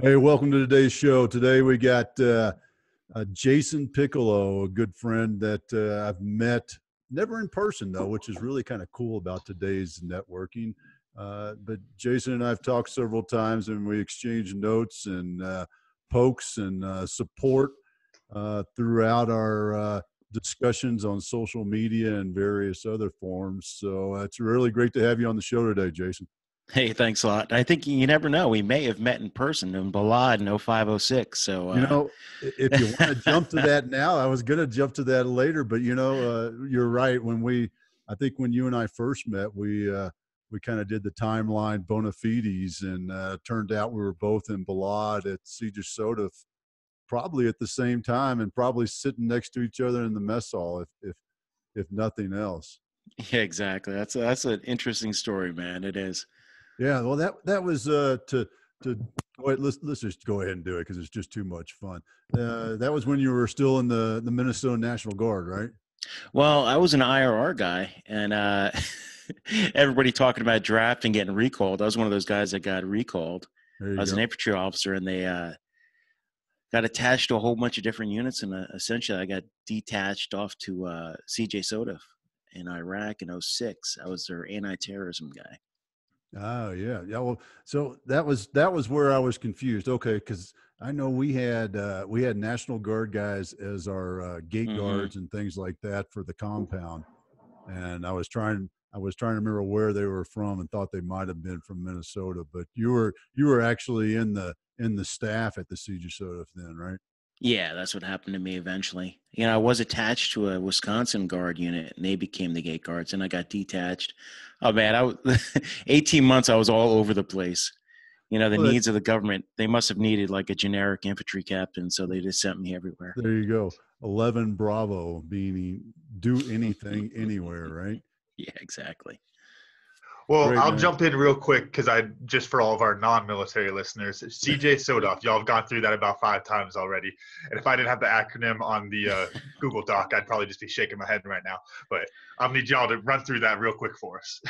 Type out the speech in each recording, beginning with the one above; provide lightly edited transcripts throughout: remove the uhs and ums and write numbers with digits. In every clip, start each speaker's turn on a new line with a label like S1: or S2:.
S1: Hey, welcome to today's show. Today we got Jason Piccolo, a good friend that I've met, never in person though, which is really kind of cool about today's networking. But Jason and I have talked several times, and we exchange notes and pokes and support throughout our discussions on social media and various other forms. So it's really great to have you on the show today, Jason.
S2: Hey, thanks a lot. I think you never know. We may have met in person in Balad in 0506. So,
S1: If you want to jump to that now, I was going to jump to that later, but you're right. I think when you and I first met, we kind of did the timeline bona fides, and turned out we were both in Balad at Cedar Soda, probably at the same time, and probably sitting next to each other in the mess hall, if nothing else.
S2: yeah, exactly. That's an interesting story, man. It is.
S1: Yeah, well, that was to wait. Let's just go ahead and do it because it's just too much fun. That was when you were still in the Minnesota National Guard, right?
S2: Well, I was an IRR guy, and everybody talking about draft and getting recalled. I was one of those guys that got recalled.
S1: There
S2: I
S1: you
S2: was an
S1: go.
S2: infantry officer, and they got attached to a whole bunch of different units, and essentially I got detached off to CJ Soda in Iraq in '06. I was their anti-terrorism guy.
S1: Oh yeah, yeah. Well, so that was where I was confused. Okay, because I know we had National Guard guys as our gate
S2: Hmm.
S1: guards and things like that for the compound, and I was trying to remember where they were from and thought they might have been from Minnesota, but you were actually in the staff at the Siege of Soda then, right?
S2: Yeah, that's what happened to me eventually. I was attached to a Wisconsin guard unit, and they became the gate guards, and I got detached. Oh man, 18 months. I was all over the place. The
S1: Well, that
S2: needs of the government. They must have needed like a generic infantry captain, so they just sent me everywhere.
S1: there you go. 11 Bravo, meaning do anything anywhere, right?
S2: Yeah, exactly.
S3: Well,
S1: Great,
S3: I'll
S1: man.
S3: jump in real quick because I just for all of our non-military listeners, CJ Sodoff. Y'all have gone through that about 5 times already, and if I didn't have the acronym on the Google Doc, I'd probably just be shaking my head right now. But I'll need y'all to run through that real quick for us.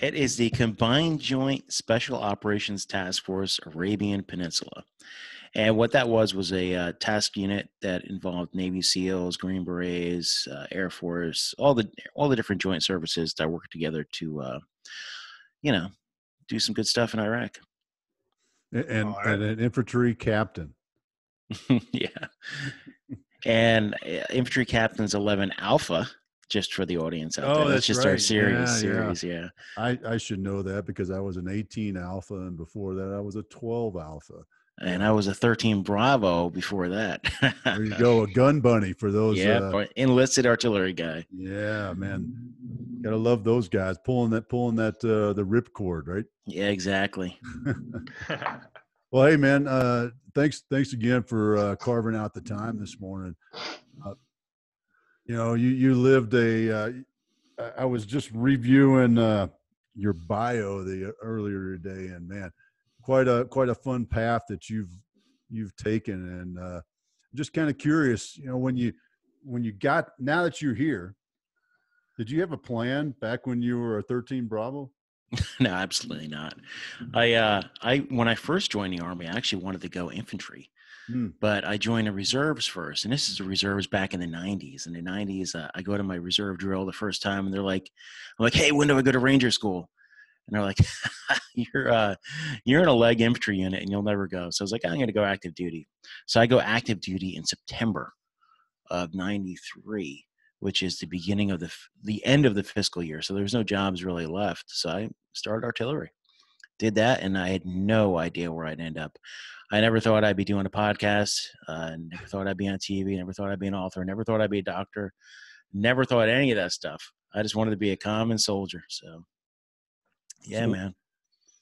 S2: It is the Combined Joint Special Operations Task Force Arabian Peninsula. And what that was a task unit that involved Navy SEALs, Green Berets, Air Force, all the different joint services that work together to, you know, do some good stuff in Iraq.
S1: And
S3: All right.
S1: and an infantry captain.
S2: Yeah, and Infantry Captain's 11 Alpha, just for the audience out there.
S1: Oh,
S2: That's
S1: that's
S2: just our
S1: right.
S2: series.
S1: Yeah, yeah.
S2: Series, yeah.
S1: I should know that because I was an 18 Alpha, and before that I was a 12 Alpha.
S2: And
S1: Yeah.
S2: I was a 13 Bravo before that.
S1: There you go, a gun bunny for those.
S2: Yeah, enlisted artillery guy.
S1: Yeah, man, gotta love those guys pulling that the ripcord, right?
S2: Yeah, exactly.
S1: Well, hey, man, thanks again for carving out the time this morning. Uh, you lived I was just reviewing your bio the earlier today, and man, quite a fun path that you've taken, and just kind of curious, when you got now that you're here, did you have a plan back when you were a 13 Bravo?
S2: No, absolutely not. I when I first joined the army, I actually wanted to go infantry,
S1: Hmm.
S2: but I joined the reserves first, and this is the reserves back in the '90s. In the '90s, I go to my reserve drill the first time, and I'm like, "Hey, when do I go to Ranger School?" And they're like, "You're in a leg infantry unit, and you'll never go." So I was like, "I'm going to go active duty." So I go active duty in September of '93, which is the beginning of the end of the fiscal year. So there's no jobs really left. So I started artillery, did that, and I had no idea where I'd end up. I never thought I'd be doing a podcast. Never thought I'd be on TV. Never thought I'd be an author. Never thought I'd be a doctor. Never thought any of that stuff. I just wanted to be a common soldier. So, yeah,
S1: So
S2: man.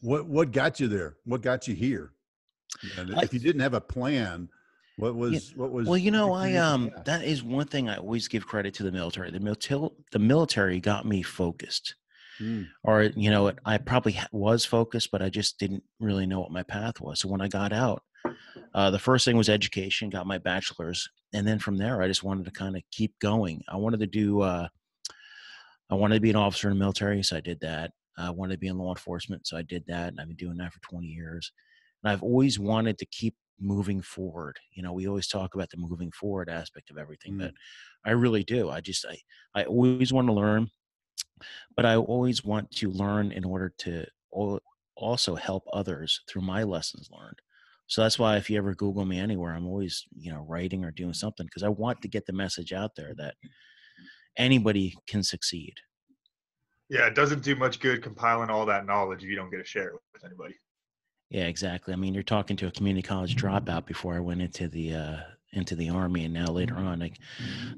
S1: what got you there? What got you here? And
S2: I,
S1: if you didn't have a plan, what
S2: yeah,
S1: was what
S2: well,
S1: was what created the path?
S2: that is one thing I always give credit to the military. The military got me focused.
S1: Hmm.
S2: Or I probably was focused, but I just didn't really know what my path was. So when I got out, the first thing was education, got my bachelor's, and then from there I just wanted to kind of keep going. I wanted to be an officer in the military, so I did that. I wanted to be in law enforcement, so I did that, and I've been doing that for 20 years. And I've always wanted to keep moving forward. You know, we always talk about the moving forward aspect of everything, but I really do. I always want to learn, but I always want to learn in order to also help others through my lessons learned. So that's why if you ever Google me anywhere, I'm always, you know, writing or doing something, because I want to get the message out there that anybody can succeed.
S3: Yeah, it doesn't do much good compiling all that knowledge if you don't get to share it with anybody.
S2: Yeah, exactly. I mean, you're talking to a community college dropout before I went into the Army, and now later on, like,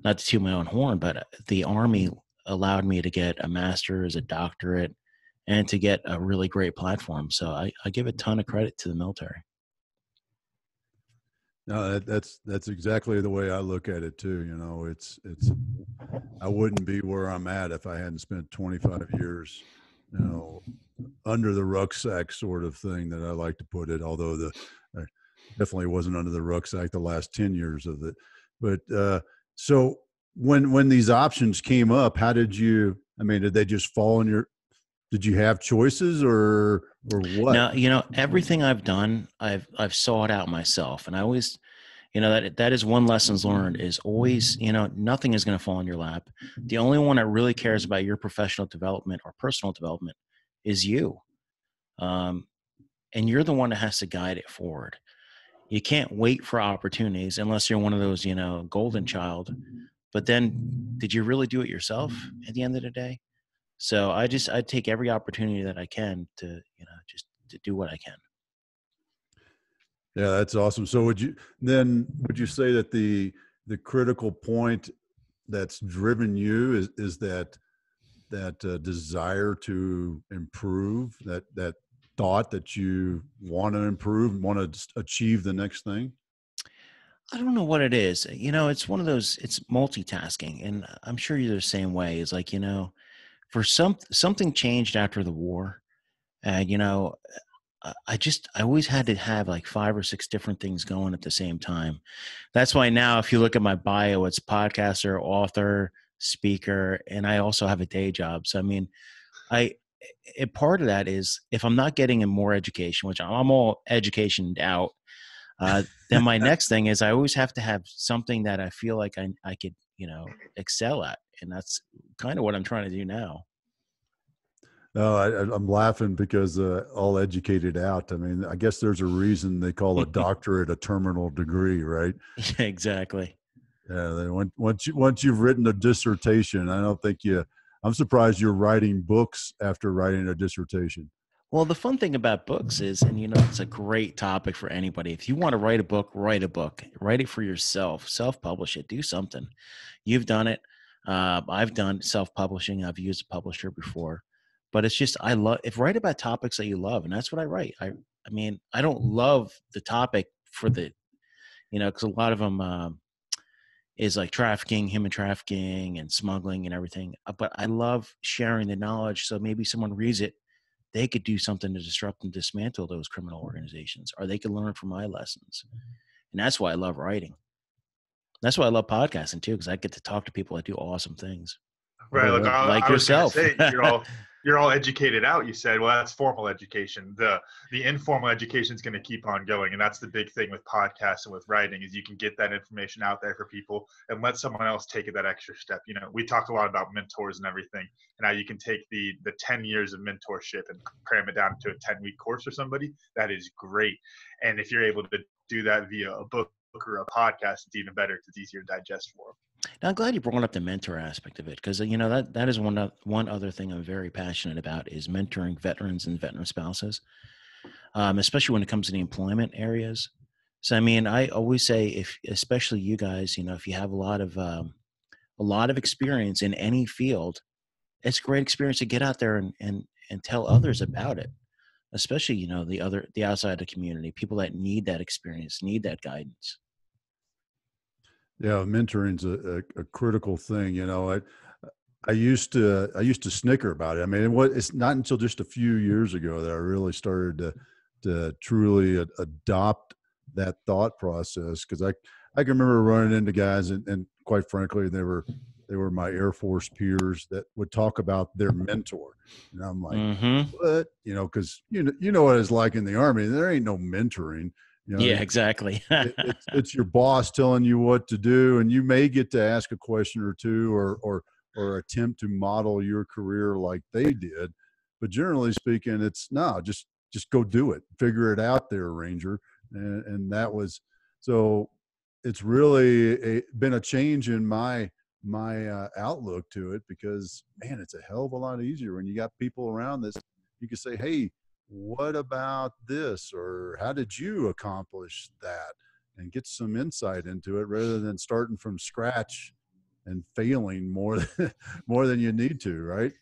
S2: not to toot my own horn, but the Army allowed me to get a master's, a doctorate, and to get a really great platform. So I give a ton of credit to the military.
S1: No, that's exactly the way I look at it too. You know, it's I wouldn't be where I'm at if I hadn't spent 25 years, you know, under the rucksack sort of thing that I like to put it. Although I definitely wasn't under the rucksack the last 10 years of it. But so when these options came up, how did you? I mean, did they just fall in your? Did you have choices or what?
S2: Now, you know, everything I've done, I've sought out myself, and I always, you know, that is one lessons learned is always, you know, nothing is going to fall in your lap. The only one that really cares about your professional development or personal development is you. And you're the one that has to guide it forward. You can't wait for opportunities unless you're one of those, you know, golden child. But then did you really do it yourself at the end of the day? So I take every opportunity that I can to, you know, just to do what I can.
S1: Yeah, that's awesome. So would you say that the critical point that's driven you is that desire to improve, that thought that you want to improve, want to achieve the next thing?
S2: I don't know what it is. You know, it's one of those, it's multitasking. And I'm sure you're the same way. It's like, you know, for something changed after the war. And, you know, I always had to have like 5 or 6 different things going at the same time. That's why now, if you look at my bio, it's podcaster, author, speaker, and I also have a day job. So, I mean, a part of that is if I'm not getting in more education, which I'm all education out, then my next thing is I always have to have something that I feel like I could, you know, excel at. And that's kind of what I'm trying to do now.
S1: No, I'm laughing because all educated out. I mean, I guess there's a reason they call a doctorate a terminal degree, right?
S2: Yeah, exactly.
S1: Yeah. Once you've written a dissertation, I don't think I'm surprised you're writing books after writing a dissertation.
S2: Well, the fun thing about books is, and you know, it's a great topic for anybody. If you want to write a book, write it for yourself, self-publish it, do something. You've done it. I've done self-publishing. I've used a publisher before, but it's just, write about topics that you love. And that's what I write. I mean, I don't love the topic for the, you know, cause a lot of them, is like trafficking, human trafficking and smuggling and everything. But I love sharing the knowledge. So maybe someone reads it, they could do something to disrupt and dismantle those criminal organizations, or they could learn from my lessons. And that's why I love writing. That's why I love podcasting too, because I get to talk to people that do awesome things.
S3: Right. Like,
S2: like
S3: I was gonna
S2: yourself.
S3: say, you're all educated out. You said, well, that's formal education. The informal education is going to keep on going. And that's the big thing with podcasts and with writing is you can get that information out there for people and let someone else take it that extra step. You know, we talk a lot about mentors and everything. And how you can take the 10 years of mentorship and cram it down to a 10-week course for somebody. That is great. And if you're able to do that via a book or a podcast, it's even better because it's easier to digest for them.
S2: Now, I'm glad you brought up the mentor aspect of it, because, you know, that is one other thing I'm very passionate about is mentoring veterans and veteran spouses, especially when it comes to the employment areas. So, I mean, I always say, especially you guys, you know, if you have a lot of experience in any field, it's a great experience to get out there and tell others about it, especially, you know, the outside of the community, people that need that experience, need that guidance.
S1: Yeah, mentoring's a critical thing. You know, I used to snicker about it. I mean, it's not until just a few years ago that I really started to truly adopt that thought process. Because I can remember running into guys, and quite frankly, they they were my Air Force peers that would talk about their mentor. And I'm like,
S2: Mm-hmm.
S1: what? You know, because you know what it's like in the Army. There ain't no mentoring. You know,
S2: Yeah, exactly.
S1: it's your boss telling you what to do, and you may get to ask a question or two, or attempt to model your career like they did. But generally speaking, it's no, just go do it, figure it out there, Ranger. And that was so. It's really been a change in my outlook to it, because man, it's a hell of a lot easier when you got people around this. You can say, hey, what about this, or how did you accomplish that, and get some insight into it rather than starting from scratch and failing more than you need to, right?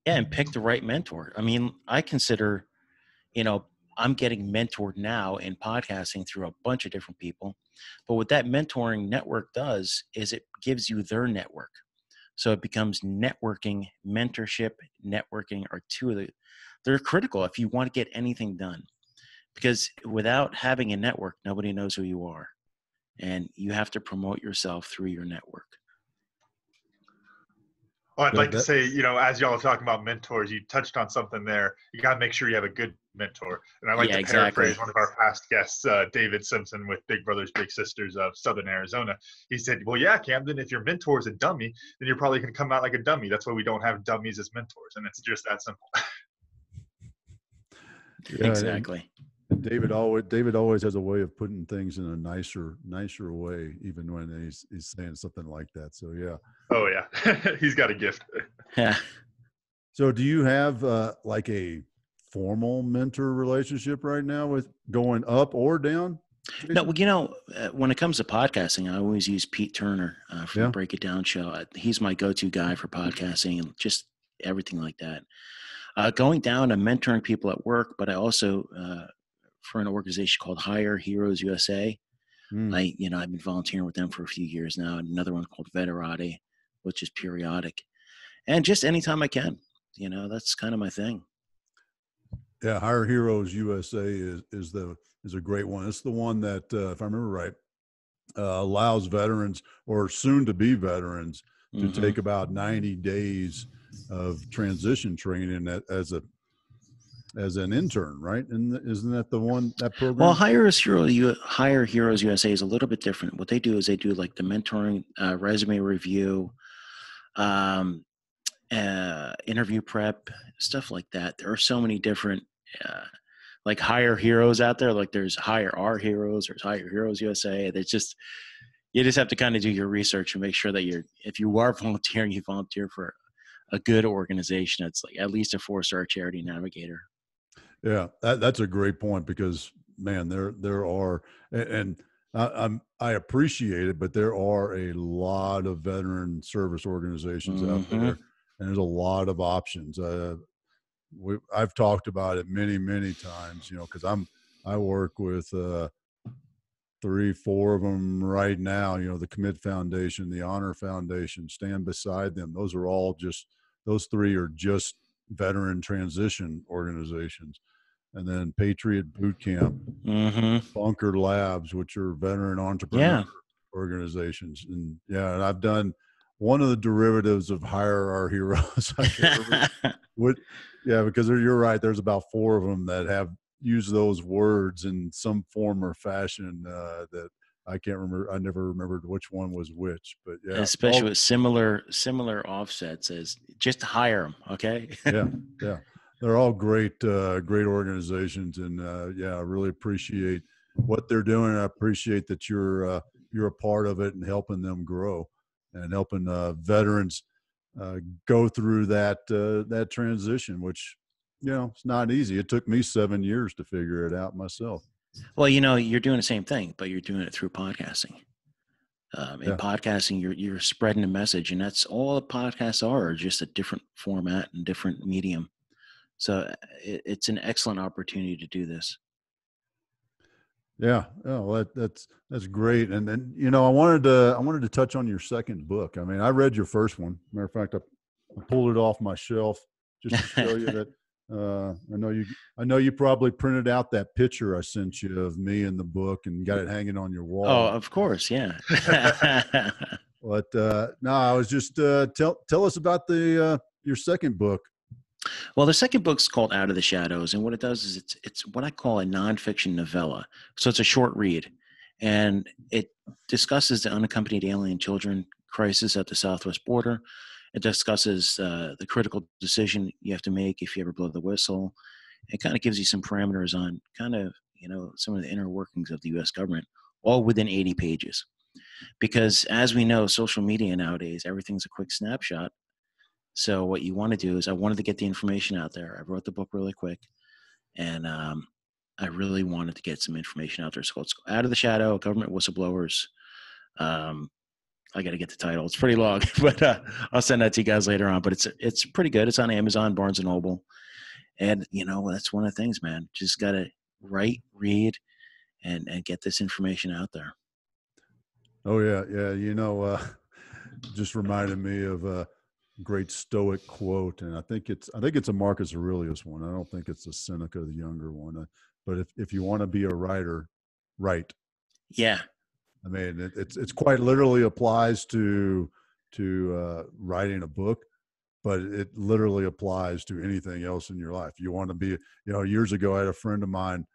S2: Yeah, and pick the right mentor. I mean, I consider, I'm getting mentored now in podcasting through a bunch of different people. But what that mentoring network does is it gives you their network. So it becomes networking, mentorship, networking are they're critical if you want to get anything done. Because without having a network, nobody knows who you are. And you have to promote yourself through your network.
S3: Well, I'd like to say, as y'all are talking about mentors, you touched on something there. You got to make sure you have a good mentor. And I like to paraphrase one of our past guests, David Simpson with Big Brothers Big Sisters of Southern Arizona. He said, well, yeah, Camden, if your mentor is a dummy, then you're probably going to come out like a dummy. That's why we don't have dummies as mentors. And it's just that simple.
S2: Yeah, exactly.
S1: And David always has a way of putting things in a nicer way, even when he's saying something like that. So yeah.
S3: Oh yeah, he's got a gift.
S2: Yeah.
S1: So do you have like a formal mentor relationship right now, with going up or down, Jason?
S2: No, well, when it comes to podcasting, I always use Pete Turner from the Break It Down show. He's my go-to guy for podcasting and just everything like that. Going down and mentoring people at work, but I also for an organization called Hire Heroes USA. I've been volunteering with them for a few years now. And another one called Veterati, which is periodic, and just anytime I can. That's kind of my thing.
S1: Yeah, Hire Heroes USA is a great one. It's the one that, if I remember right, allows veterans or soon to be veterans to take about 90 days of transition training as an intern, right? And isn't that that program?
S2: Well, Hire Heroes USA is a little bit different. What they do is they do like the mentoring, resume review, interview prep, stuff like that. There are so many different like Hire Heroes out there. Like there's Hire Our Heroes, there's Hire Heroes USA. You just have to kind of do your research and make sure that if you are volunteering, you volunteer for a good organization. It's like at least a 4-star charity navigator.
S1: Yeah, that's a great point, because man, there are, and I appreciate it, but there are a lot of veteran service organizations out there, and there's a lot of options. I've talked about it many times, because I work with 3-4 of them right now. The Commit Foundation, the Honor Foundation, Stand Beside Them. Those 3 are just veteran transition organizations. And then Patriot Boot Camp, Bunker Labs, which are veteran entrepreneur organizations. And and I've done one of the derivatives of Hire Our Heroes. I can't remember because you're right. There's about 4 of them that have used those words in some form or fashion that I can't remember. I never remembered which one was which, but yeah.
S2: Especially with similar offsets, as just hire them. Okay.
S1: Yeah. They're all great organizations, and I really appreciate what they're doing. I appreciate that you're a part of it and helping them grow and helping veterans go through that transition, which it's not easy. It took me 7 years to figure it out myself.
S2: Well, you're doing the same thing, but you're doing it through podcasting. In podcasting, you're spreading a message, and that's all podcasts are just a different format and different medium. So it's an excellent opportunity to do this.
S1: Yeah. Oh, that's great. And then, I wanted to touch on your second book. I mean, I read your first one. Matter of fact, I pulled it off my shelf just to show you that. I know you probably printed out that picture I sent you of me in the book and got it hanging on your wall.
S2: Oh, of course. Yeah.
S1: But no, I was just tell us about the your second book.
S2: Well, the second book's called Out of the Shadows, and what it does is it's what I call a nonfiction novella. So it's a short read, and it discusses the unaccompanied alien children crisis at the southwest border. It discusses the critical decision you have to make if you ever blow the whistle. It kind of gives you some parameters on kind of, some of the inner workings of the U.S. government, all within 80 pages. Because as we know, social media nowadays, everything's a quick snapshot. So what you want to do is I wanted to get the information out there. I wrote the book really quick, and I really wanted to get some information out there. So it's Out of the Shadow, Government Whistleblowers. I got to get the title. It's pretty long, but I'll send that to you guys later on. But it's pretty good. It's on Amazon, Barnes & Noble. And, that's one of the things, man. Just got to write, read, and get this information out there.
S1: Oh, yeah. Yeah. Just reminded me of a great Stoic quote. And I think it's a Marcus Aurelius one. I don't think it's a Seneca, the younger one. But if you want to be a writer, write.
S2: Yeah.
S1: I mean, it's quite literally applies to writing a book, but it literally applies to anything else in your life. You want to be, years ago, I had a friend of mine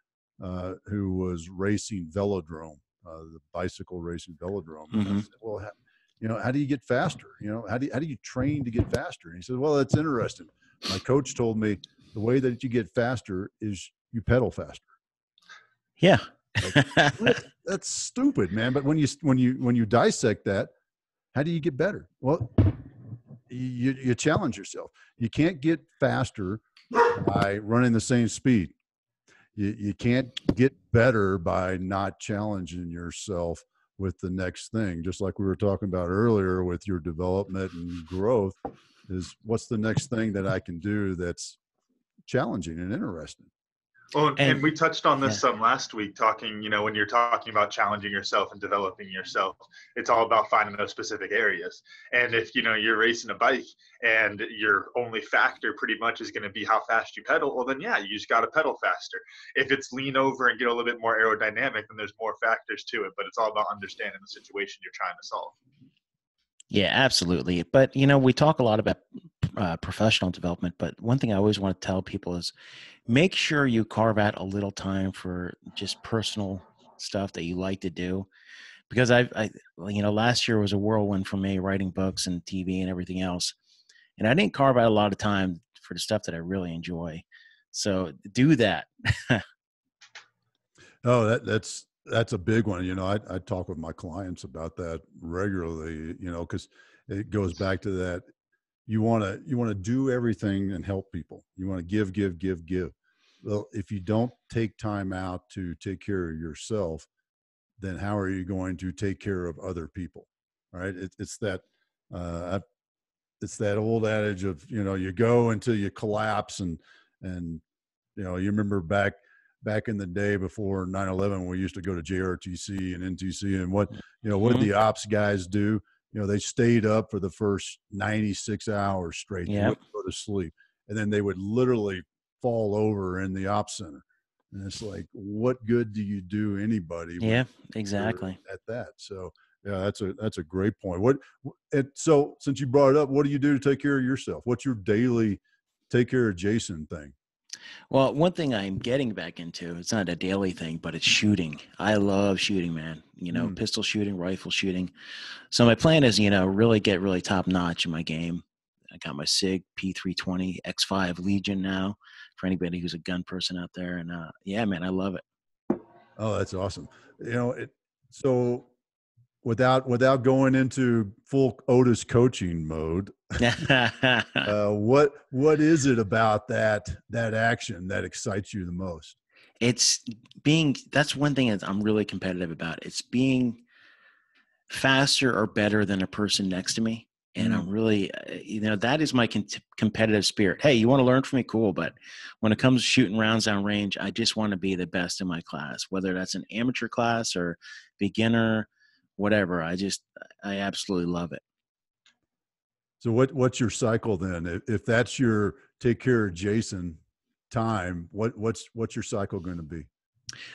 S1: who was racing velodrome, the bicycle racing velodrome.
S2: Mm-hmm.
S1: And I said, well, how do you get faster? How do you train to get faster? And he said, well, that's interesting. My coach told me the way that you get faster is you pedal faster.
S2: Yeah.
S1: That's stupid, man. But when you dissect that, how do you get better? Well, you challenge yourself. You can't get faster by running the same speed. You can't get better by not challenging yourself with the next thing. Just like we were talking about earlier with your development and growth, is what's the next thing that I can do that's challenging and interesting.
S3: Well, and we touched on this some last week, talking, when you're talking about challenging yourself and developing yourself, it's all about finding those specific areas. And if, you're racing a bike and your only factor pretty much is going to be how fast you pedal, well, then, yeah, you just got to pedal faster. If it's lean over and get a little bit more aerodynamic, then there's more factors to it. But it's all about understanding the situation you're trying to solve.
S2: Yeah, absolutely. But, we talk a lot about professional development, but one thing I always want to tell people is make sure you carve out a little time for just personal stuff that you like to do. Because last year was a whirlwind for me, writing books and TV and everything else. And I didn't carve out a lot of time for the stuff that I really enjoy. So do that.
S1: Oh, that's a big one. I talk with my clients about that regularly, because it goes back to that. You want to do everything and help people. You want to give. Well, if you don't take time out to take care of yourself, then how are you going to take care of other people? Right? It's that old adage of, you go until you collapse and you remember back in the day before 9/11, we used to go to JRTC and NTC, and what did the ops guys do? They stayed up for the first 96 hours straight. They wouldn't go to sleep. And then they would literally fall over in the ops center. And it's like, what good do you do anybody?
S2: Yeah, exactly.
S1: At that. So yeah, that's a great point. So since you brought it up, what do you do to take care of yourself? What's your daily take care of Jason thing?
S2: Well, one thing I'm getting back into, it's not a daily thing, but it's shooting. I love shooting, man. Pistol shooting, rifle shooting. So my plan is, really get really top notch in my game. I got my SIG P320 X5 Legion now for anybody who's a gun person out there. And yeah, man, I love it.
S1: Oh, that's awesome. So without going into full Otis coaching mode, what is it about that action that excites you the most?
S2: That's one thing that I'm really competitive about. It's being faster or better than a person next to me. And I'm really, that is my competitive spirit. Hey, you want to learn from me? Cool. But when it comes to shooting rounds down range, I just want to be the best in my class, whether that's an amateur class or beginner, whatever. I absolutely love it.
S1: So what's your cycle then? If that's your take care of Jason time, what's your cycle going to be?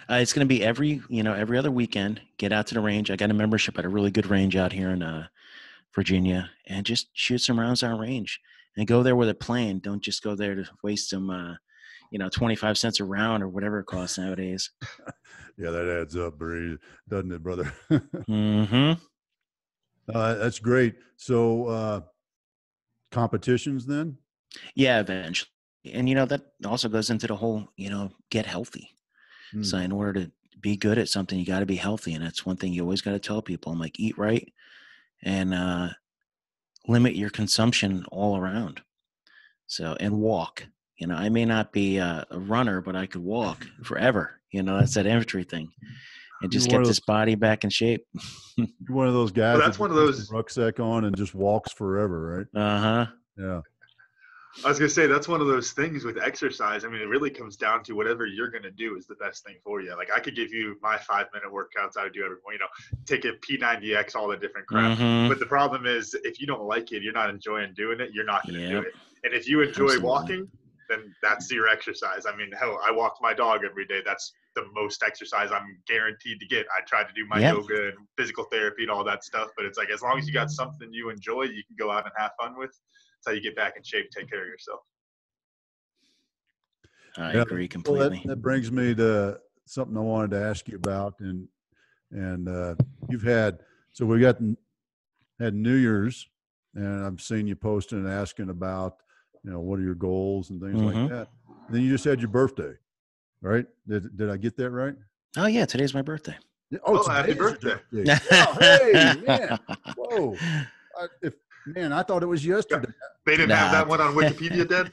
S2: It's going to be every other weekend, get out to the range. I got a membership at a really good range out here in Virginia, and just shoot some rounds on range and go there with a plan. Don't just go there to waste some, 25 cents a round or whatever it costs nowadays.
S1: Yeah, that adds up, doesn't it, brother?
S2: Mm-hmm.
S1: That's great. So competitions then?
S2: Yeah, eventually. And, that also goes into the whole, get healthy. So in order to be good at something, you got to be healthy. And that's one thing you always got to tell people. I'm like, eat right and limit your consumption all around. So, and walk. I may not be a runner, but I could walk forever. That's that infantry thing. And just get this body back in shape.
S1: You're one of those guys
S3: that's
S1: that
S3: one of
S1: puts
S3: those
S1: the rucksack on and just walks forever, right?
S2: Uh-huh.
S1: Yeah.
S3: I was going to say, that's one of those things with exercise. I mean, it really comes down to whatever you're going to do is the best thing for you. Like, I could give you my 5-minute workouts I would do every morning, take a P90X, all the different crap.
S2: Mm-hmm.
S3: But the problem is, if you don't like it, you're not enjoying doing it, you're not going to do
S2: Yep.
S3: it. And if you enjoy
S2: Absolutely.
S3: walking, then that's your exercise. I mean, hell, I walk my dog every day. That's the most exercise I'm guaranteed to get. I try to do my yoga and physical therapy and all that stuff. But it's like, as long as you got something you enjoy, you can go out and have fun with. That's how you get back in shape, take care of yourself.
S2: I agree completely.
S1: Well, that brings me to something I wanted to ask you about, and you've had we had New Year's, and I'm seeing you posting and asking about what are your goals and things like that. And then you just had your birthday, right? Did I get that right?
S2: Oh yeah, today's my birthday.
S3: Oh, happy birthday!
S1: Oh, hey man! Whoa! I thought it was yesterday.
S3: They didn't have that one on Wikipedia, Dad?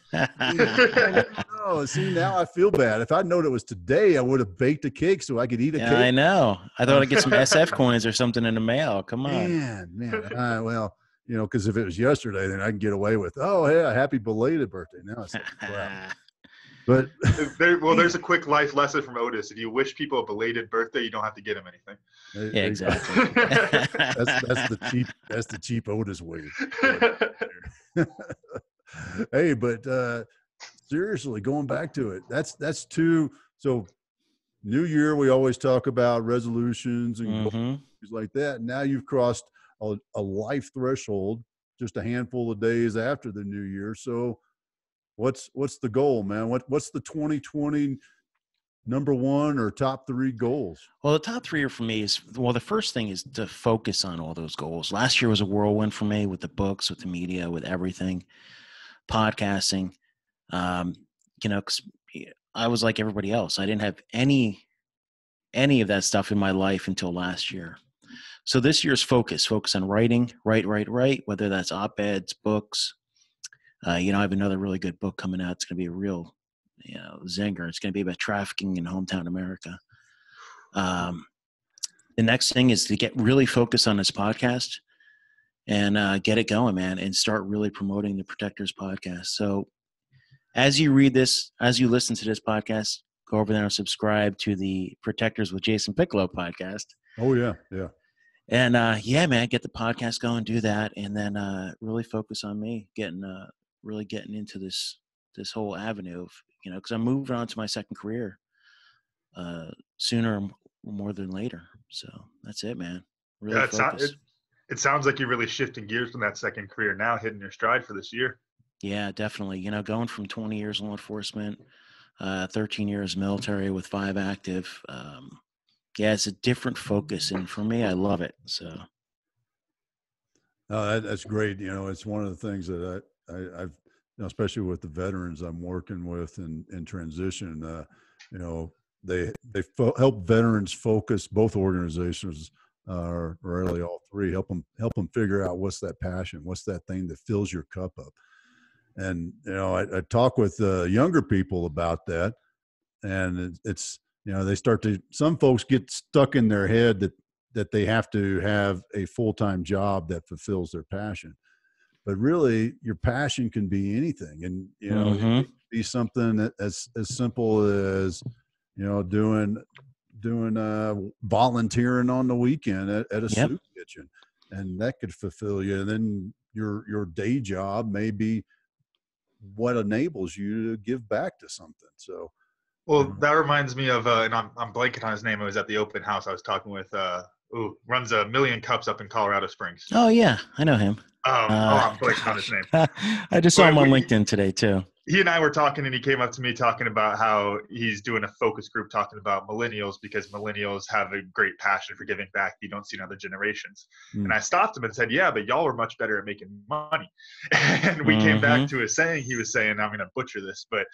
S1: No, see, now I feel bad. If I'd known it was today, I would have baked a cake so I could eat a cake.
S2: I know. I thought I'd get some SF coins or something in the mail. Come on.
S1: Man. Well, because if it was yesterday, then I can get away with, oh, yeah, happy belated birthday. Now it's like, crap. But
S3: there's a quick life lesson from Otis. If you wish people a belated birthday, you don't have to get them anything.
S2: Yeah, exactly.
S1: That's the cheap Otis way. Hey, but seriously, going back to it, that's two. So New Year, we always talk about resolutions and goals like that. Now you've crossed a life threshold just a handful of days after the New Year. So what's the goal, man? What's the 2020 number one or top 3 goals?
S2: Well, the top 3 are for me the first thing is to focus on all those goals. Last year was a whirlwind for me with the books, with the media, with everything, podcasting. 'Cause I was like everybody else. I didn't have any of that stuff in my life until last year. So this year's focus on writing, write, whether that's op-eds, books. I have another really good book coming out. It's going to be a real, zinger. It's going to be about trafficking in hometown America. The next thing is to get really focused on this podcast and get it going, man, and start really promoting the Protectors podcast. So as you listen to this podcast, go over there and subscribe to the Protectors with Jason Piccolo podcast.
S1: Oh, yeah. Yeah.
S2: And man, get the podcast going, do that, and then really focus on me really getting into this whole avenue of, because I'm moving on to my second career sooner more than later. So that's it, man. Really focus.
S3: It sounds like you're really shifting gears from that second career now, hitting your stride for this year.
S2: Yeah, definitely. Going from 20 years law enforcement, 13 years military with 5 active. It's a different focus, and for me, I love it. So,
S1: that's great. It's one of the things that I've, especially with the veterans I'm working with in transition. They help veterans focus. Both organizations, or really all 3, help them figure out what's that passion, what's that thing that fills your cup up. And I talk with younger people about that, and it's. Some folks get stuck in their head that they have to have a full-time job that fulfills their passion. But really, your passion can be anything. And, it can be something that as simple as, doing volunteering on the weekend at a soup kitchen. And that could fulfill you. And then your day job may be what enables you to give back to something. So,
S3: well, that reminds me of, and I'm blanking on his name. I was at the open house. I was talking with Ooh, runs a Million Cups up in Colorado Springs.
S2: Oh yeah, I know him.
S3: I'm blanking on his name.
S2: I just saw him on LinkedIn today too.
S3: He and I were talking, and he came up to me talking about how he's doing a focus group talking about millennials, because millennials have a great passion for giving back you don't see in other generations. And I stopped him and said, yeah, but y'all are much better at making money. And we came back to his saying. He was saying, I'm going to butcher this, but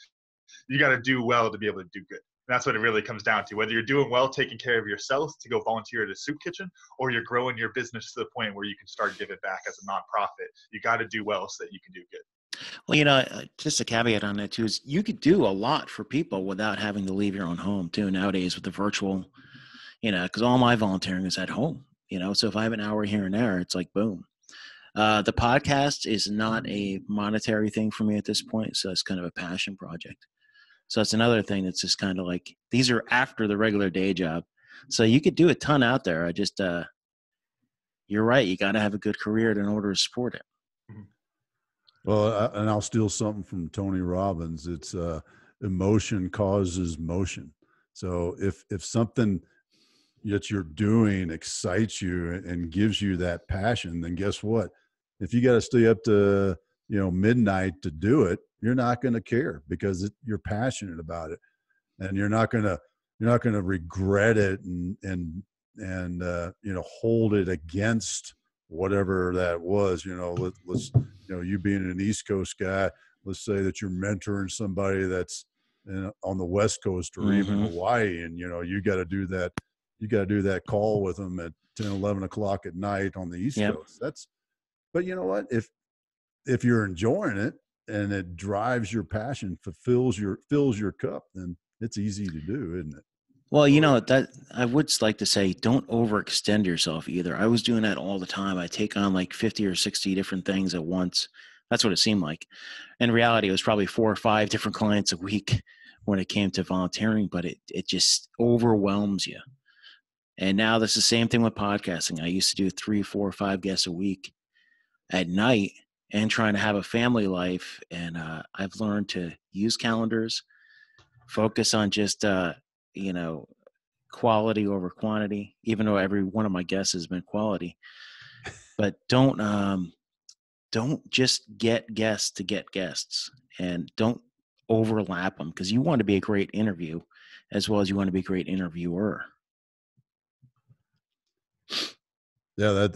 S3: you got to do well to be able to do good. And that's what it really comes down to. Whether you're doing well, taking care of yourself to go volunteer at a soup kitchen, or you're growing your business to the point where you can start giving back as a nonprofit, you got to do well so that you can do good.
S2: Well, just a caveat on that too is you could do a lot for people without having to leave your own home too nowadays with the virtual, because all my volunteering is at home, so if I have an hour here and there, it's like, boom. The podcast is not a monetary thing for me at this point. So it's kind of a passion project. So it's another thing that's just kind of like, these are after the regular day job. So you could do a ton out there. I just, you're right. You got to have a good career in order to support it.
S1: Well, and I'll steal something from Tony Robbins. It's emotion causes motion. So if something that you're doing excites you and gives you that passion, then guess what? If you got to stay up to midnight to do it, you're not going to care because you're passionate about it, and you're not going to regret it and hold it against whatever that was. Let's you being an East Coast guy, let's say that you're mentoring somebody that's on the West Coast or even Hawaii, and you got to do that. You got to do that call with them at 10, 11 o'clock at night on the East Coast. But you know what? If you're enjoying it and it drives your passion, fills your cup, then it's easy to do, isn't it?
S2: Well, that I would like to say, don't overextend yourself either. I was doing that all the time. I take on like 50 or 60 different things at once. That's what it seemed like. In reality, it was probably 4 or 5 different clients a week when it came to volunteering, but it just overwhelms you. And now that's the same thing with podcasting. I used to do 3, 4, 5 guests a week at night and trying to have a family life. And I've learned to use calendars, focus on just, quality over quantity, even though every one of my guests has been quality. But don't just get guests to get guests, and don't overlap them, because you want to be a great interview as well as you want to be a great interviewer.
S1: Yeah,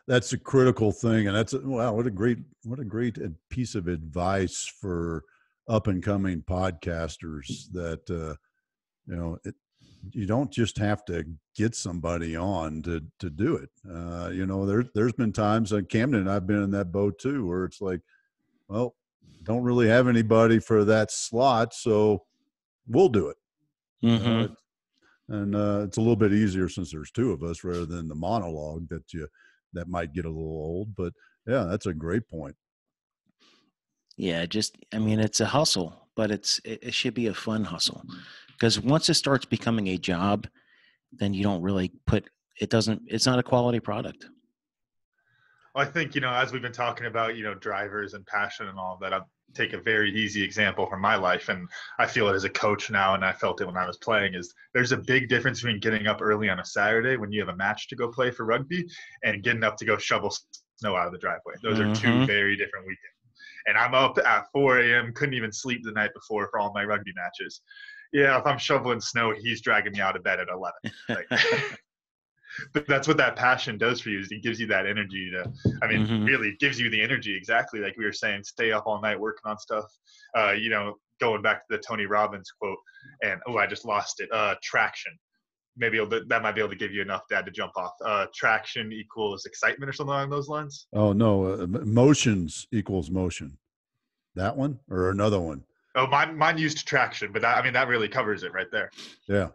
S1: that's a critical thing, and what a great piece of advice for up and coming podcasters. That you don't just have to get somebody on to do it. There's been times like Camden and I've been in that boat too, where it's like, well, don't really have anybody for that slot, so we'll do it. And it's a little bit easier since there's 2 of us rather than the monologue that might get a little old. But yeah, that's a great point.
S2: Yeah, it's a hustle, but it should be a fun hustle, because once it starts becoming a job, then you don't really it's not a quality product.
S3: I think, as we've been talking about, drivers and passion and all of that, I'll take a very easy example from my life, and I feel it as a coach now, and I felt it when I was playing, is there's a big difference between getting up early on a Saturday when you have a match to go play for rugby and getting up to go shovel snow out of the driveway. Those are 2 very different weekends. And I'm up at 4 a.m., couldn't even sleep the night before for all my rugby matches. Yeah, if I'm shoveling snow, he's dragging me out of bed at 11. But that's what that passion does for you, is it gives you that energy really gives you the energy, exactly like we were saying, stay up all night working on stuff. Going back to the Tony Robbins quote, and I just lost it. Traction. Maybe that might be able to give you enough, Dad, to jump off. Traction equals excitement or something along those lines.
S1: Oh no, motions equals motion. That one or another one?
S3: Oh, mine used traction, but that really covers it right there.
S1: Yeah.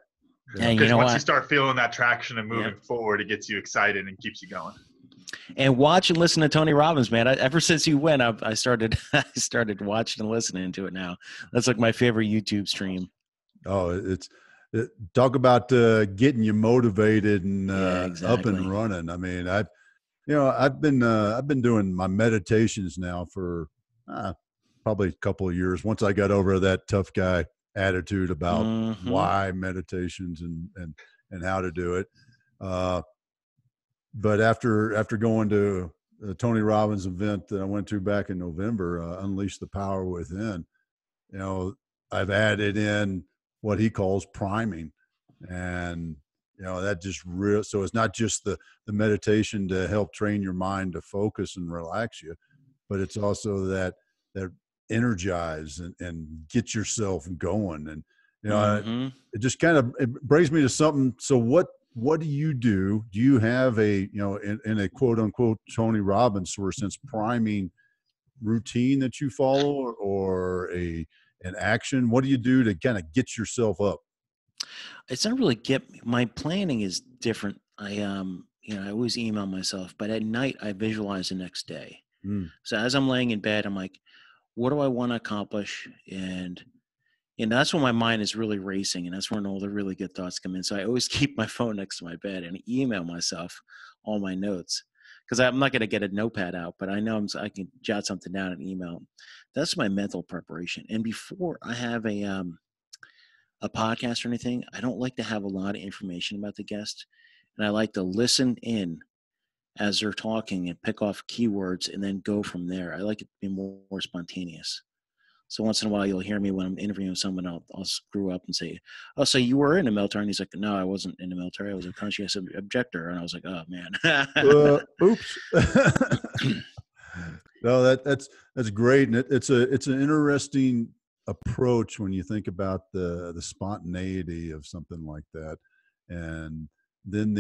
S3: Because once you start feeling that traction and moving forward, it gets you excited and keeps you going.
S2: And watch and listen to Tony Robbins, man. Ever since you went, I started watching and listening to it now. That's like my favorite YouTube stream.
S1: Oh, talk about getting you motivated and
S2: exactly.
S1: up and running. I've been doing my meditations now for probably a couple of years. Once I got over that tough guy attitude about why meditations and how to do it. but after going to the Tony Robbins event that I went to back in November, Unleash the Power Within, you know, I've added in what he calls priming, and you know, that just real. So it's not just the meditation to help train your mind to focus and relax you, but it's also that energize and get yourself going. And you know, it just kind of, it brings me to something. So what do you do? Do you have a, you know, in a quote unquote Tony Robbins sort of sense, priming routine that you follow, or an action? What do you do to kind of get yourself up?
S2: It's not really my planning is different. I I always email myself, but at night I visualize the next day. So as I'm laying in bed, I'm like, what do I want to accomplish? And that's when my mind is really racing, and that's when all the really good thoughts come in. So I always keep my phone next to my bed and email myself all my notes, because I'm not going to get a notepad out, but I know I can jot something down and email. That's my mental preparation. And before I have a podcast or anything, I don't like to have a lot of information about the guest, and I like to listen in as they're talking and pick off keywords and then go from there. I like it to be more spontaneous. So once in a while, you'll hear me when I'm interviewing someone, I'll screw up and say, "Oh, so you were in the military?" And he's like, "No, I wasn't in the military. I was a conscientious objector." And I was like, "Oh man."
S1: Oops. No, that's great, and it's an interesting approach when you think about the spontaneity of something like that, and then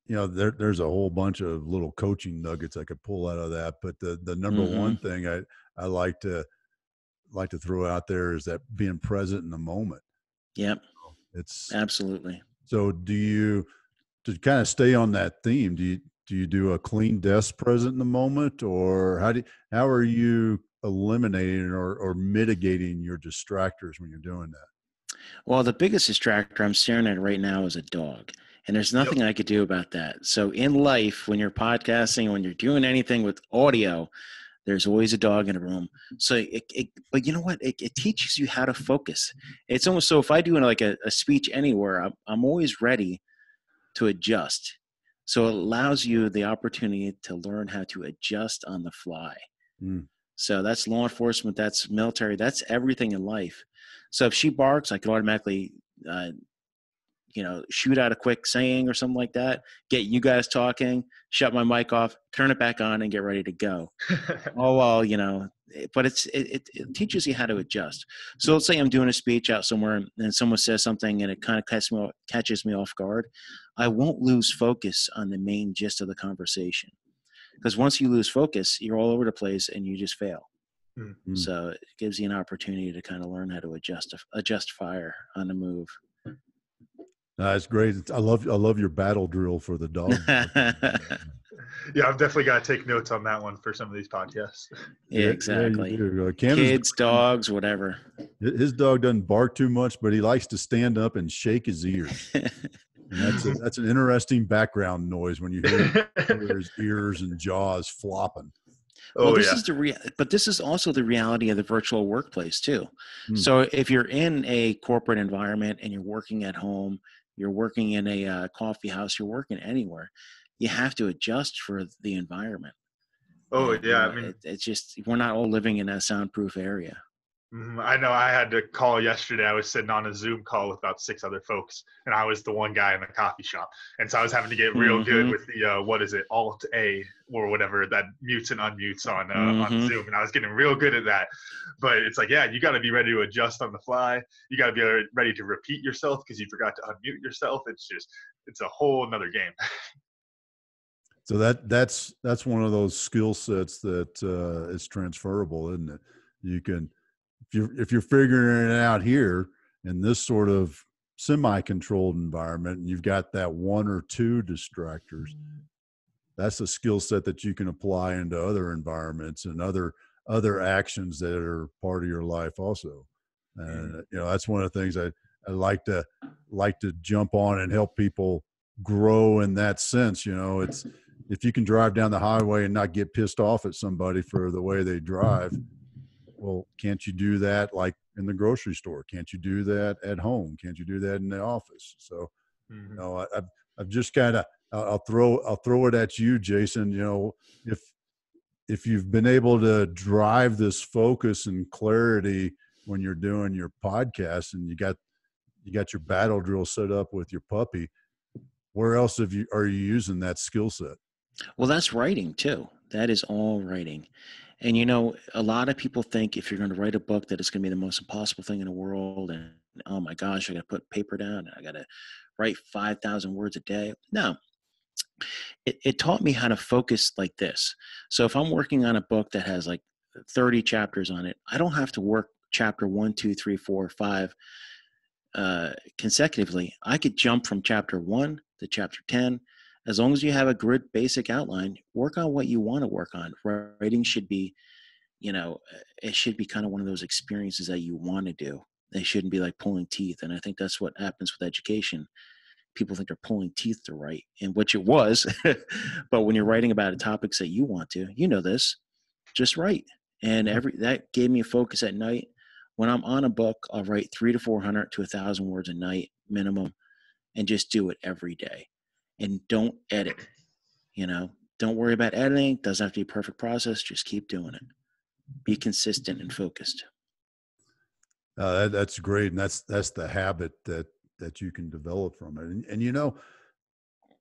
S1: there's a whole bunch of little coaching nuggets I could pull out of that, but the number one thing I like to throw out there is that being present in the moment.
S2: Yep.
S1: It's
S2: absolutely.
S1: So to kind of stay on that theme, do you do a clean desk present in the moment, or how are you eliminating or mitigating your distractors when you're doing that?
S2: Well, the biggest distractor I'm staring at right now is a dog, and there's nothing I could do about that. So in life, when you're podcasting, when you're doing anything with audio, there's always a dog in a room. So but you know what? It teaches you how to focus. It's almost so if I do like a speech anywhere, I'm always ready to adjust. So it allows you the opportunity to learn how to adjust on the fly. So that's law enforcement, that's military, that's everything in life. So if she barks, I can automatically, shoot out a quick saying or something like that, get you guys talking, shut my mic off, turn it back on, and get ready to go. But it teaches you how to adjust. So let's say I'm doing a speech out somewhere and someone says something and it kind of catches me off guard. I won't lose focus on the main gist of the conversation, because once you lose focus, you're all over the place and you just fail. So it gives you an opportunity to kind of learn how to adjust fire on the move.
S1: That's great. I love your battle drill for the dog.
S3: Yeah, I've definitely got to take notes on that one for some of these podcasts.
S2: Yeah, exactly.
S1: Yeah,
S2: kids, dogs, whatever.
S1: His dog doesn't bark too much, but he likes to stand up and shake his ears. And that's an interesting background noise when you hear his ears and jaws flopping.
S2: Well, this is also the reality of the virtual workplace too. So if you're in a corporate environment and you're working at home, you're working in a coffee house, you're working anywhere, you have to adjust for the environment. It's just, we're not all living in a soundproof area.
S3: I know I had to call yesterday. I was sitting on a Zoom call with about 6 other folks, and I was the one guy in the coffee shop. And so I was having to get real good with the, Alt-A or whatever, that mutes and unmutes on Zoom. And I was getting real good at that. But it's like, you got to be ready to adjust on the fly. You got to be ready to repeat yourself because you forgot to unmute yourself. It's a whole nother game.
S1: So that's one of those skill sets that is transferable, isn't it? You can, if you're figuring it out here in this sort of semi-controlled environment, and you've got that one or two distractors, that's a skill set that you can apply into other environments and other actions that are part of your life also. And that's one of the things I like to jump on and help people grow in that sense. It's, if you can drive down the highway and not get pissed off at somebody for the way they drive, well, can't you do that like in the grocery store? Can't you do that at home? Can't you do that in the office? So, I've just kind of, I'll throw it at you, Jason. You know, if you've been able to drive this focus and clarity when you're doing your podcast, and you got your battle drill set up with your puppy, where else are you using that skill set?
S2: Well, that's writing too. That is all writing. And, you know, a lot of people think if you're going to write a book that it's going to be the most impossible thing in the world. And, oh my gosh, I got to put paper down. And I got to write 5,000 words a day. No, it taught me how to focus like this. So if I'm working on a book that has like 30 chapters on it, I don't have to work chapter 1, 2, 3, 4, 5 consecutively. I could jump from chapter 1 to chapter 10. As long as you have a good basic outline, work on what you want to work on. Writing should be, you know, it should be kind of one of those experiences that you want to do. They shouldn't be like pulling teeth. And I think that's what happens with education. People think they're pulling teeth to write, and which it was. But when you're writing about topics that you want to, you know this, just write. And that gave me a focus at night. When I'm on a book, I'll write 300 to 400 to 1,000 words a night minimum, and just do it every day. And don't edit, you know, don't worry about editing. It doesn't have to be a perfect process. Just keep doing it. Be consistent and focused.
S1: That's great. And that's the habit that you can develop from it. And, you know,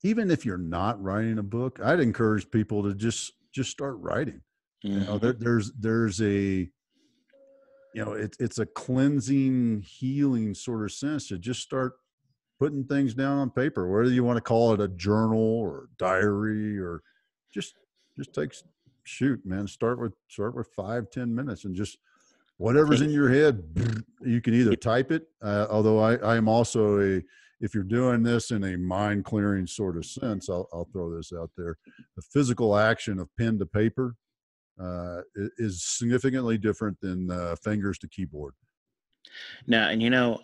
S1: even if you're not writing a book, I'd encourage people to just start writing.
S2: Mm-hmm.
S1: You know, there's a, you know, it's a cleansing, healing sort of sense to just start putting things down on paper, whether you want to call it a journal or diary, or just shoot, man, start with 5-10 minutes, and just whatever's in your head, you can either type it. Although I am also if you're doing this in a mind clearing sort of sense, I'll throw this out there. The physical action of pen to paper is significantly different than fingers to keyboard.
S2: Now, and you know,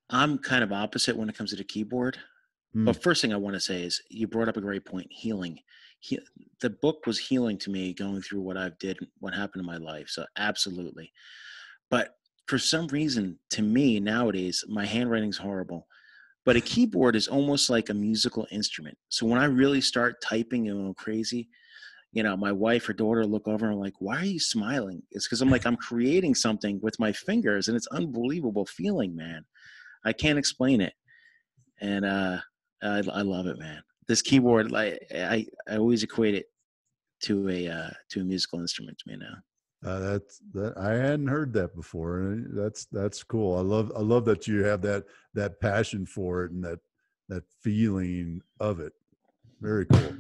S2: I'm kind of opposite when it comes to the keyboard. But first thing I want to say is you brought up a great point, healing. The book was healing to me, going through what happened in my life. So absolutely. But for some reason, to me nowadays, my handwriting's horrible. But a keyboard is almost like a musical instrument. So when I really start typing and going crazy, you know, my wife or daughter look over and I'm like, why are you smiling? It's because I'm creating something with my fingers, and it's unbelievable feeling, man. I can't explain it. And I love it, man. This keyboard, like I always equate it to a musical instrument to me now.
S1: I hadn't heard that before. That's cool. I love that you have that passion for it, and that feeling of it. Very cool.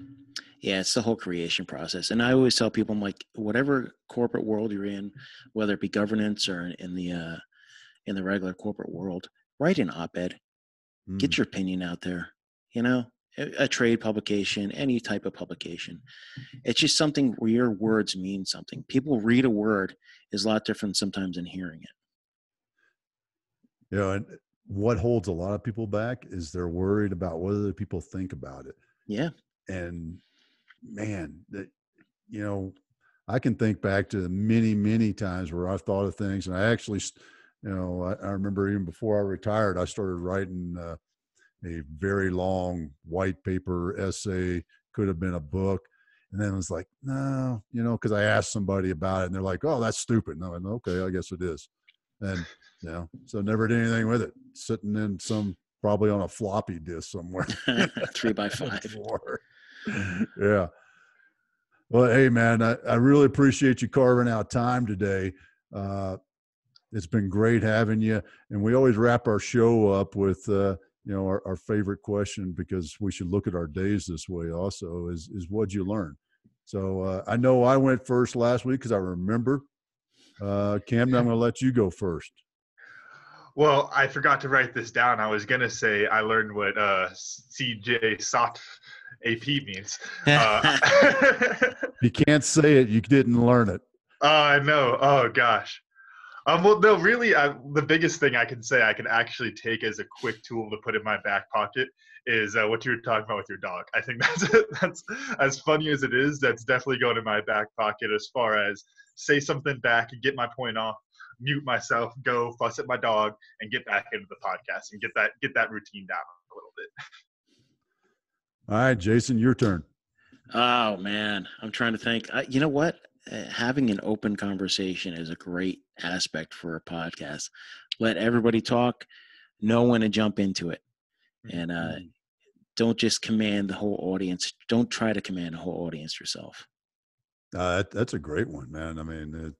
S2: Yeah, it's the whole creation process. And I always tell people, I'm like, whatever corporate world you're in, whether it be governance or in the regular corporate world, write an op-ed. Get your opinion out there. You know, a trade publication, any type of publication. It's just something where your words mean something. People read a word is a lot different sometimes than hearing it.
S1: You know, and what holds a lot of people back is they're worried about what other people think about it.
S2: Yeah.
S1: And man, you know, I can think back to many times where I've thought of things, and I actually, you know, I remember even before I retired, I started writing a very long white paper essay, could have been a book. And then it was like, no, you know, because I asked somebody about it and they're like, oh, that's stupid. And I went, okay, I guess it is. And, you know, so never did anything with it, sitting in probably on a floppy disk somewhere.
S2: 3x5.
S1: Yeah. Well, hey, man, I really appreciate you carving out time today. It's been great having you. And we always wrap our show up with, you know, our favorite question, because we should look at our days this way also, is what'd you learn? So I know I went first last week because I remember. Camden, I'm going to let you go first.
S3: Well, I forgot to write this down. I was going to say I learned what CJ SOT AP means.
S1: You can't say it. You didn't learn it.
S3: I know. Oh, gosh. Well, no, really, the biggest thing I can say I can actually take as a quick tool to put in my back pocket is what you were talking about with your dog. I think that's as funny as it is, that's definitely going in my back pocket as far as say something back and get my point off, mute myself, go fuss at my dog, and get back into the podcast and get that routine down a little bit.
S1: All right, Jason, your turn.
S2: Oh man, I'm trying to think. You know what? Having an open conversation is a great aspect for a podcast. Let everybody talk. Know when to jump into it, and don't just command the whole audience. Don't try to command the whole audience yourself.
S1: That's a great one, man. I mean,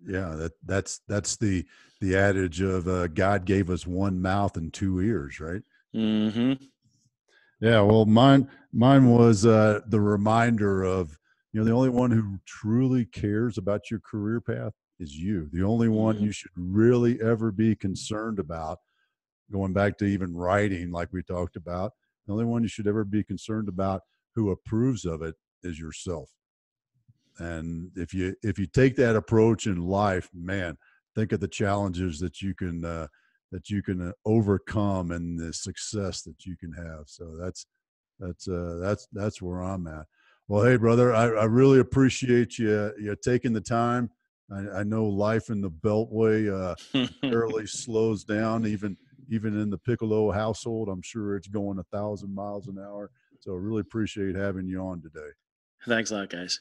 S1: yeah, that's the adage of God gave us one mouth and two ears, right?
S2: Mm-hmm.
S1: Yeah. Well, mine was the reminder of, the only one who truly cares about your career path is you. The only one you should really ever be concerned about, going back to even writing, like we talked about, the only one you should ever be concerned about who approves of it is yourself. And if you take that approach in life, man, think of the challenges that you can overcome and the success that you can have. So that's where I'm at. Well, hey, brother, I really appreciate you taking the time. I know life in the Beltway barely slows down, even in the Piccolo household. I'm sure it's going 1,000 miles an hour. So I really appreciate having you on today.
S2: Thanks a lot, guys.